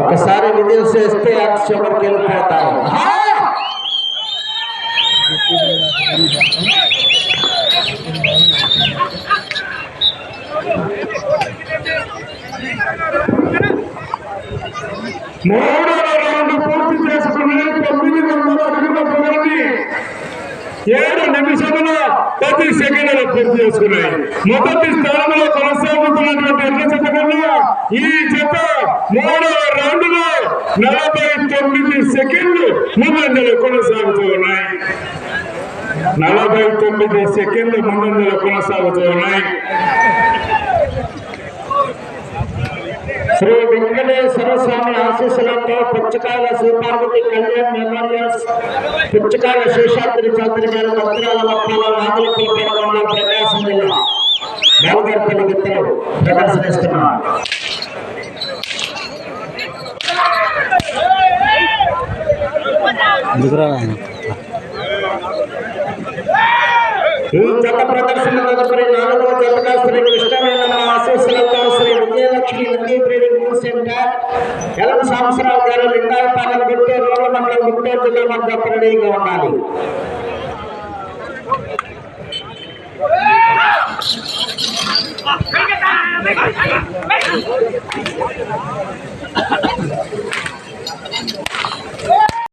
ఒకసారి విజిల్ చేస్తే చివరికి వెళ్ళిపోతాయి. మూడవ రౌండ్ పూర్తి చేసుకుని 900 అడుగుల దూరాన్ని 7 నిమిషముల 10 సెకండ్లు పూర్తి చేసుకున్నాయి. మొదటి స్థానంలో కొనసాగుతున్నటువంటి ఎడ్ల జత కన్నా ఈ జత మూడవ రౌండ్ లో 49 సెకండ్లు ముందంజలో కొనసాగుతూ ఉన్నాయి. 49 సెకండ్లు ముందంజలో కొనసాగుతూ ఉన్నాయి. శ్రీ వెంకటేశ్వర స్వామి ఆశీస్సులతో పుచ్చకాయల శ్రీపార్వతి కళ్యాణ్ మెమోరియల్స్ పుచ్చకాయల శేషాద్రి చౌదరి గారి భక్తుల మొత్తంలో నాగులపల్లి పేరులో ప్రకాశం జిల్లా బేలగర్పల్లి గిత్తలు ప్రదర్శనిస్తున్నారు. ఈ జత ప్రదర్శన తదుపరి 4వ జతగా శ్రీ కృష్ణవేణమ్మ ఆశీస్సులతో శ్రీ విజయలక్ష్మి నదీ బ్రీడింగ్ న్యూస్ సెంటర్ ఎలం సంవత్సరాల గారు లింగాయపాలెం గుంటూరు రోడ్ల మండలం గుంటూరు జిల్లా మధ్య రెడీగా ఉండాలి.